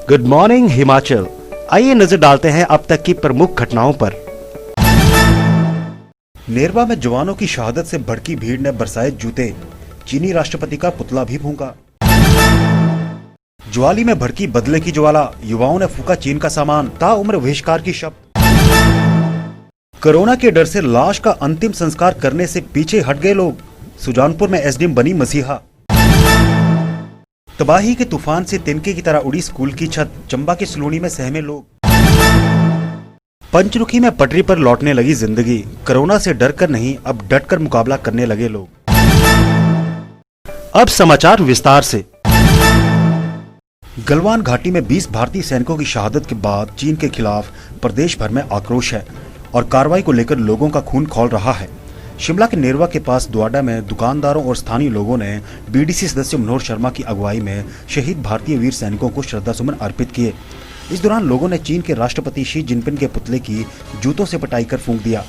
Good morning Himachal. आइए नजर डालते हैं अब तक की प्रमुख घटनाओं पर। नेरवा में जवानों की शहादत से भड़की भीड़ ने बरसाए जूते, चीनी राष्ट्रपति का पुतला भी फूंका। ज्वाली में भड़की बदले की ज्वाला, युवाओं ने फूंका चीन का सामान, ताउम्र बहिष्कार की शपथ। कोरोना के डर से लाश का अंतिम संस्कार करने से पीछे हट गए लोग, सुजानपुर में एसडीएम बनी मसीहा। तबाही के तूफान से तिनके की तरह उड़ी स्कूल की छत, चंबा की सलूनी में सहमे लोग। पंचरुखी में पटरी पर लौटने लगी जिंदगी, कोरोना से डर कर नहीं अब डट कर मुकाबला करने लगे लोग। अब समाचार विस्तार से। गलवान घाटी में 20 भारतीय सैनिकों की शहादत के बाद चीन के खिलाफ प्रदेश भर में आक्रोश है और कार्रवाई को लेकर लोगों का खून खौल रहा है। शिमला के नेरवा के पास द्वाडा में दुकानदारों और स्थानीय लोगों ने बीडीसी सदस्य मनोहर शर्मा की अगुवाई में शहीद भारतीय वीर सैनिकों को श्रद्धासुमन अर्पित किए। इस दौरान लोगों ने चीन के राष्ट्रपति शी जिनपिंग के पुतले की जूतों से पिटाई कर फूंक दिया।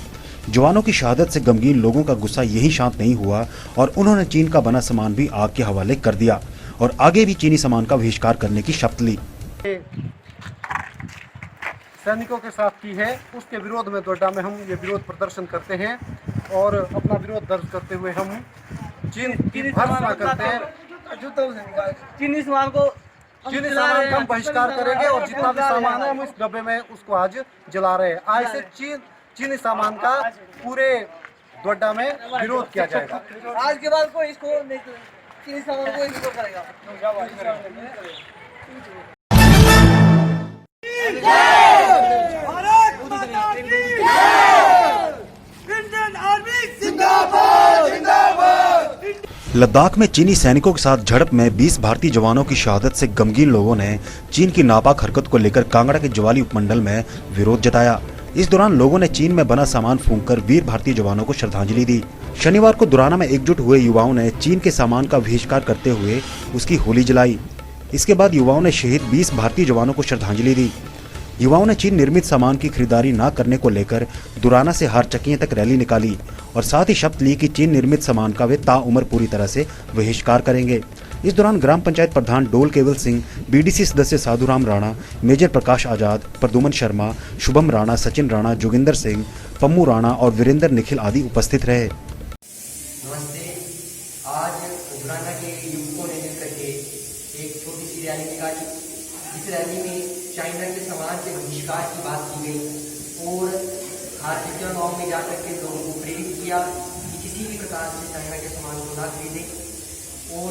जवानों की शहादत से गमगीन लोगों का गुस्सा यही शांत नहीं हुआ और उन्होंने चीन का बना सामान भी आग के हवाले कर दिया और आगे भी चीनी सामान का बहिष्कार करने की शपथ ली। सैनिकों के साथ की है, उसके विरोध में डोडा में हम ये विरोध प्रदर्शन करते हैं और अपना विरोध दर्ज करते हुए हम चीनी भर्त्सना करते हैं। चीनी सामान का हम बहिष्कार करेंगे और जितना भी सामान है हम इस डब्बे में उसको आज जला रहे हैं। आज से चीनी सामान का पूरे डोडा में विरोध किया जाएगा। आज के बाद कोई इसको नहीं, चीनी सामान को इसको करेगा। लद्दाख में चीनी सैनिकों के साथ झड़प में 20 भारतीय जवानों की शहादत से गमगीन लोगों ने चीन की नापाक हरकत को लेकर कांगड़ा के ज्वाली उपमंडल में विरोध जताया। इस दौरान लोगों ने चीन में बना सामान फूंककर वीर भारतीय जवानों को श्रद्धांजलि दी। शनिवार को दुराना में एकजुट हुए युवाओं ने चीन के सामान का बहिष्कार करते हुए उसकी होली जलाई। इसके बाद युवाओं ने शहीद 20 भारतीय जवानों को श्रद्धांजलि दी। युवाओं ने चीन निर्मित सामान की खरीदारी न करने को लेकर दुराना से हारचक्कियां तक रैली निकाली और साथ ही शपथ ली कि चीन निर्मित सामान का वे ताउम्र पूरी तरह से बहिष्कार करेंगे। इस दौरान ग्राम पंचायत प्रधान डोल केवल सिंह, बीडीसी सदस्य साधुराम राणा, मेजर प्रकाश आजाद, प्रदुमन शर्मा, शुभम राणा, सचिन राणा, जोगिंदर सिंह, पम्मू राणा और वीरेंद्र निखिल आदि उपस्थित रहे। नमस्ते। आज दुराना के युवकों ने मिलकर के एक छोटी सी रैली निकाली। इस रैली में चाइना के सामान के बहिष्कार की बात की गई और हारचक्कियां गाँव में जाकर के लोगों को प्रेरित किया कि किसी भी प्रकार से चाइना के सामान को ना खरीदें और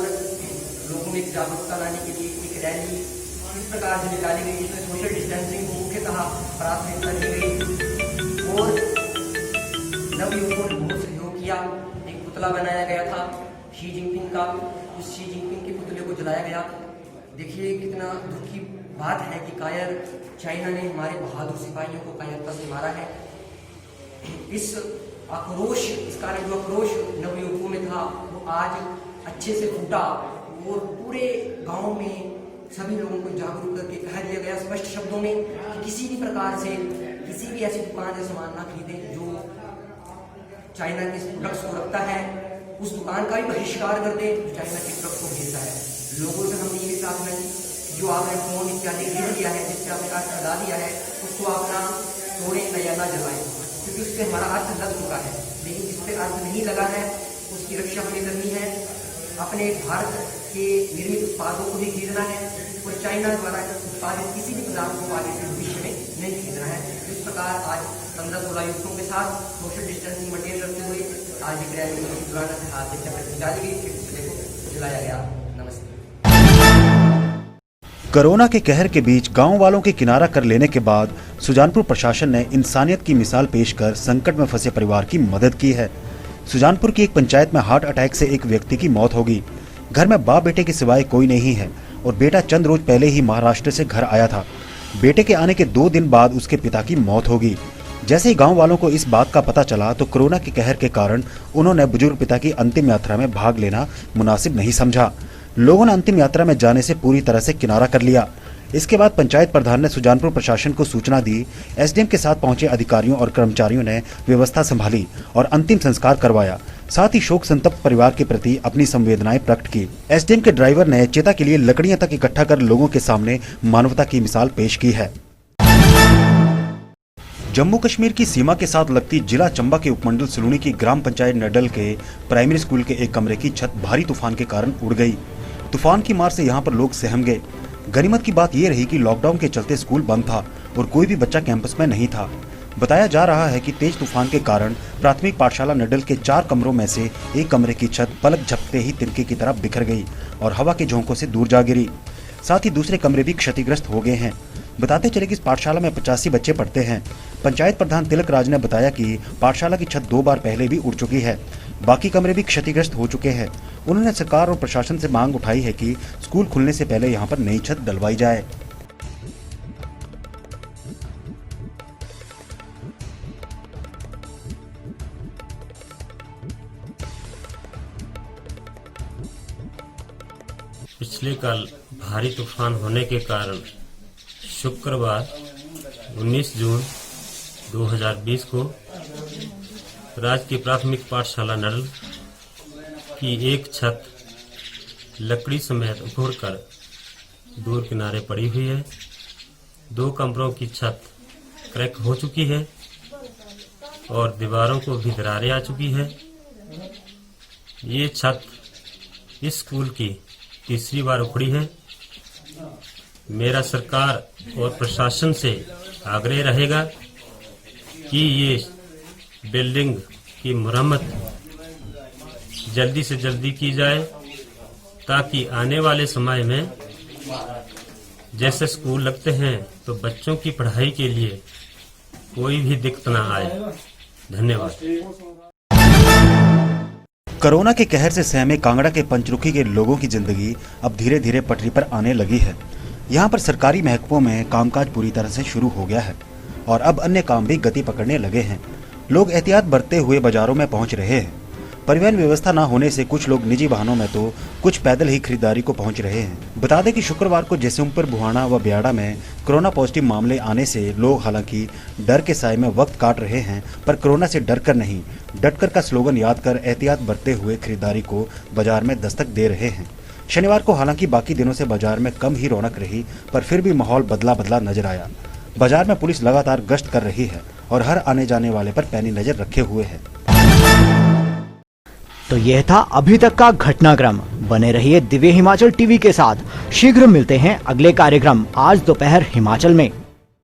लोगों में जागरूकता लाने के लिए एक रैली इस प्रकार से निकाली गई जिसमें सोशल डिस्टेंसिंग को मुख्यतः प्राथमिकता दी गई और नवयुवकों ने बहुत सहयोग किया। एक पुतला बनाया गया था शी जिनपिंग का, उस शी जिनपिंग के पुतले को जलाया गया। देखिए कितना दुख की बात है कि कायर चाइना ने हमारे बहादुर सिपाहियों को कायरता से मारा है। इस आक्रोश, इस कारण जो आक्रोश नवयुवकों में था वो आज अच्छे से फूटा और पूरे गांव में सभी लोगों को जागरूक करके कह दिया गया स्पष्ट शब्दों में कि किसी भी प्रकार से किसी भी ऐसी दुकान से सामान ना खरीदें जो चाइना के प्रोडक्ट्स को रखता है, उस दुकान का भी बहिष्कार कर दे जो चाइना के प्रोडक्ट्स को भेजता है। लोगों से हमने ये प्रार्थना की, जो आपने फोन इत्यादि खरीद लिया है, जिससे आपने अर्थ लगा दिया है, उसको आप ना तोड़ें या ना जलाएं, क्योंकि उससे हमारा अर्थ लग चुका है। लेकिन जिस पे अर्थ नहीं लगा है उसकी रक्षा हमें करनी है। अपने भारत के निर्मित उत्पादों को भी खरीदना है और चाइना द्वारा उत्पादित किसी भी पदार्थ को आगे से भविष्य में नहीं खरीदना है। इस प्रकार आज 15-16 युवकों के साथ सोशल डिस्टेंसिंग मेंटेन करते हुए आज एक रैली दुराना से हाथ से चक्कर डाली गई, फिर पुतले को जलाया गया। नमस्ते। कोरोना के कहर के बीच गांव वालों के किनारा कर लेने के बाद सुजानपुर प्रशासन ने इंसानियत की मिसाल पेश कर संकट में फंसे परिवार की मदद की है। सुजानपुर की एक पंचायत में हार्ट अटैक से एक व्यक्ति की मौत हो गई। घर में बाप बेटे के सिवाय कोई नहीं है और बेटा चंद रोज पहले ही महाराष्ट्र से घर आया था। बेटे के आने के 2 दिन बाद उसके पिता की मौत हो गई। जैसे ही गांव वालों को इस बात का पता चला तो कोरोना के कहर के कारण उन्होंने बुजुर्ग पिता की अंतिम यात्रा में भाग लेना मुनासिब नहीं समझा। लोगों ने अंतिम यात्रा में जाने से पूरी तरह से किनारा कर लिया। इसके बाद पंचायत प्रधान ने सुजानपुर प्रशासन को सूचना दी। एसडीएम के साथ पहुंचे अधिकारियों और कर्मचारियों ने व्यवस्था संभाली और अंतिम संस्कार करवाया। साथ ही शोक संतप्त परिवार के प्रति अपनी संवेदनाएं प्रकट की। एसडीएम के ड्राइवर ने चिता के लिए लकड़ियां तक इकट्ठा कर लोगों के सामने मानवता की मिसाल पेश की है। जम्मू कश्मीर की सीमा के साथ लगती जिला चंबा के उपमंडल सिलूनी की ग्राम पंचायत नडल के प्राइमरी स्कूल के एक कमरे की छत भारी तूफान के कारण उड़ गई। तूफान की मार से यहां पर लोग सहम गए। गनीमत की बात यह रही कि लॉकडाउन के चलते स्कूल बंद था और कोई भी बच्चा कैंपस में नहीं था। बताया जा रहा है कि तेज तूफान के कारण प्राथमिक पाठशाला नडल के 4 कमरों में से एक कमरे की छत पलक झपकते ही तिनके की तरफ बिखर गई और हवा के झोंकों से दूर जा गिरी। साथ ही दूसरे कमरे भी क्षतिग्रस्त हो गए हैं। बताते चले कि इस पाठशाला में 85 बच्चे पढ़ते हैं। पंचायत प्रधान तिलक राज ने बताया कि पाठशाला की छत 2 बार पहले भी उड़ चुकी है। बाकी कमरे भी क्षतिग्रस्त हो चुके हैं। उन्होंने सरकार और प्रशासन से मांग उठाई है कि स्कूल खुलने से पहले यहां पर नई छत डलवाई जाए। पिछले कल भारी तूफान होने के कारण शुक्रवार 19 जून 2020 को राजकीय प्राथमिक पाठशाला नडल की एक छत लकड़ी समेत उखड़कर दूर किनारे पड़ी हुई है। 2 कमरों की छत क्रैक हो चुकी है और दीवारों को भी दरारें आ चुकी है। ये छत इस स्कूल की तीसरी बार उखड़ी है। मेरा सरकार और प्रशासन से आग्रह रहेगा कि ये बिल्डिंग की मरम्मत जल्दी से जल्दी की जाए ताकि आने वाले समय में जैसे स्कूल लगते हैं तो बच्चों की पढ़ाई के लिए कोई भी दिक्कत ना आए। धन्यवाद। कोरोना के कहर से सहमे कांगड़ा के पंचरुखी के लोगों की जिंदगी अब धीरे धीरे पटरी पर आने लगी है। यहाँ पर सरकारी महकमों में कामकाज पूरी तरह से शुरू हो गया है और अब अन्य काम भी गति पकड़ने लगे हैं। लोग एहतियात बरतते हुए बाजारों में पहुँच रहे हैं। परिवहन व्यवस्था न होने से कुछ लोग निजी वाहनों में तो कुछ पैदल ही खरीदारी को पहुंच रहे हैं। बता दें कि शुक्रवार को जैसलमेर, बुहाना व ब्याड़ा में कोरोना पॉजिटिव मामले आने से लोग हालांकि डर के साए में वक्त काट रहे हैं, पर कोरोना से डर कर नहीं, डटकर का स्लोगन याद कर एहतियात बरतते हुए खरीदारी को बाजार में दस्तक दे रहे हैं। शनिवार को हालांकि बाकी दिनों से बाजार में कम ही रौनक रही, पर फिर भी माहौल बदला बदला नजर आया। बाजार में पुलिस लगातार गश्त कर रही है और हर आने जाने वाले पर पैनी नजर रखे हुए है। तो यह था अभी तक का घटनाक्रम। बने रहिए दिव्य हिमाचल टीवी के साथ। शीघ्र मिलते हैं अगले कार्यक्रम आज दोपहर हिमाचल में।